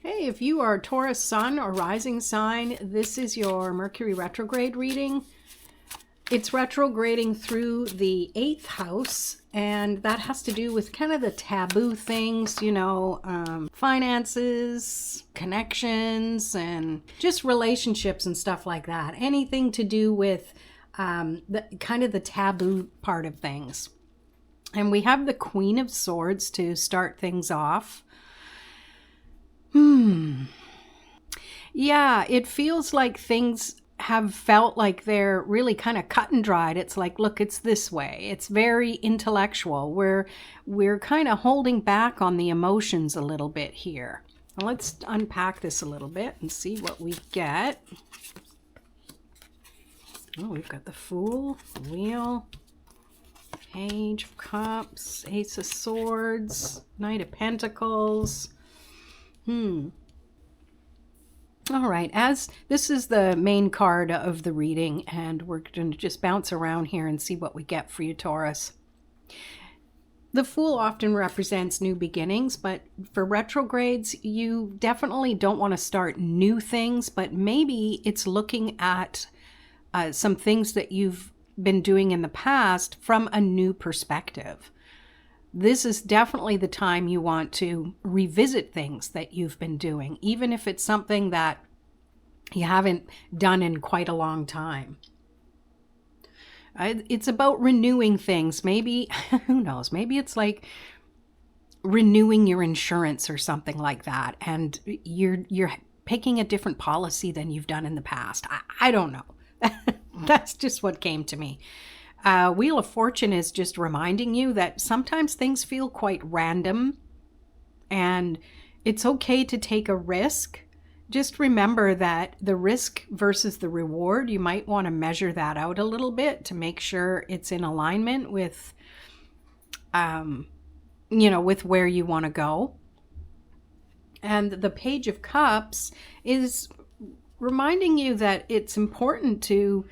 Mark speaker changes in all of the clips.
Speaker 1: Hey, if you are Taurus Sun or Rising sign, this is your Mercury Retrograde reading. It's retrograding through the 8th house, and that has to do with kind of the taboo things, finances, connections, and just relationships and stuff like that. Anything to do with the taboo part of things. And we have the Queen of Swords to start things off. Yeah, it feels like things have felt like they're really kind of cut and dried. It's like, look, it's this way. It's very intellectual. We're kind of holding back on the emotions a little bit here. Let's unpack this a little bit and see what we get. Oh, we've got the Fool, the Wheel, Page of Cups, Ace of Swords, Knight of Pentacles. All right, as this is the main card of the reading, and we're going to just bounce around here and see what we get for you, Taurus. The Fool often represents new beginnings, but for retrogrades, you definitely don't want to start new things, but maybe it's looking at some things that you've been doing in the past from a new perspective. This is definitely the time you want to revisit things that you've been doing, even if it's something that you haven't done in quite a long time. It's about renewing things. Maybe, who knows, maybe it's like renewing your insurance or something like that, and you're picking a different policy than you've done in the past. I don't know. That's just what came to me. Wheel of Fortune is just reminding you that sometimes things feel quite random and it's okay to take a risk. Just remember that the risk versus the reward, you might want to measure that out a little bit to make sure it's in alignment with, with where you want to go. And the Page of Cups is reminding you that it's important to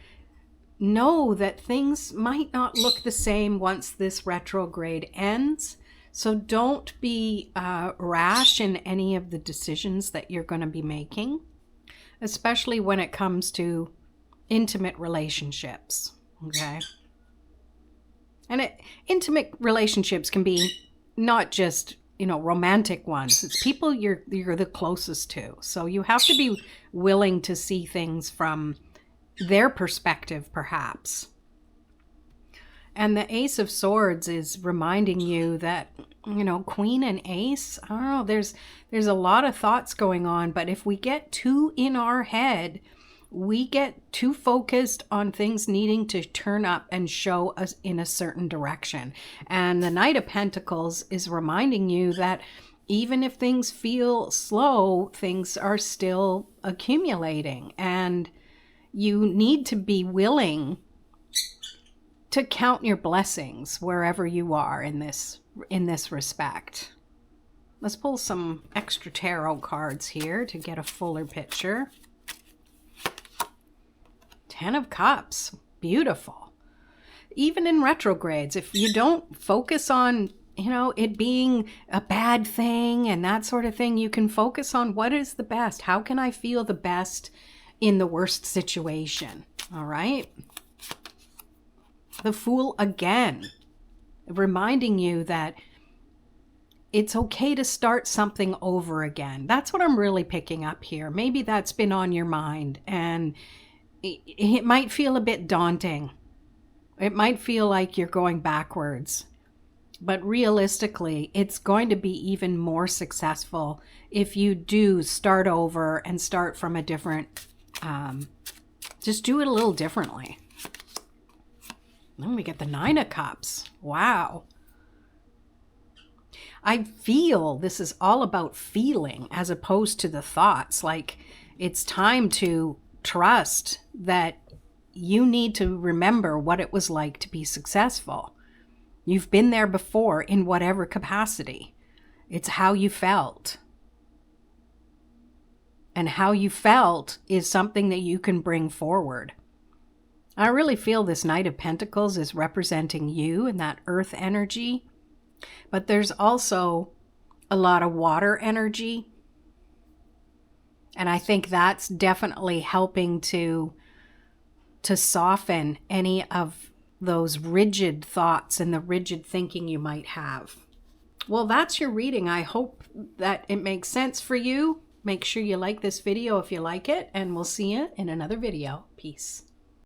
Speaker 1: know that things might not look the same once this retrograde ends. So don't be rash in any of the decisions that you're going to be making, especially when it comes to intimate relationships, okay? And intimate relationships can be not just, romantic ones. It's people you're the closest to. So you have to be willing to see things from their perspective, perhaps. And the Ace of Swords is reminding you that, Queen and Ace, I don't know, there's a lot of thoughts going on, but if we get too in our head, we get too focused on things needing to turn up and show us in a certain direction. And the Knight of Pentacles is reminding you that even if things feel slow, things are still accumulating, and you need to be willing to count your blessings wherever you are in this respect. Let's pull some extra tarot cards here to get a fuller picture. 10 of Cups, beautiful. Even in retrogrades, if you don't focus on, it being a bad thing and that sort of thing, you can focus on what is the best. How can I feel the best in the worst situation? All right. The Fool again, reminding you that it's okay to start something over again. That's what I'm really picking up here. Maybe that's been on your mind, and it might feel a bit daunting. It might feel like you're going backwards, but realistically, it's going to be even more successful if you do start over and start from a different, just do it a little differently. Then we get the 9 of Cups. Wow. I feel this is all about feeling as opposed to the thoughts. Like, it's time to trust that you need to remember what it was like to be successful. You've been there before in whatever capacity. It's how you felt. And how you felt is something that you can bring forward. I really feel this Knight of Pentacles is representing you and that earth energy, but there's also a lot of water energy And I think that's definitely helping to soften any of those rigid thoughts and the rigid thinking you might have. Well, that's your reading. I hope that it makes sense for you. Make sure you like this video if you like it, and we'll see you in another video. Peace.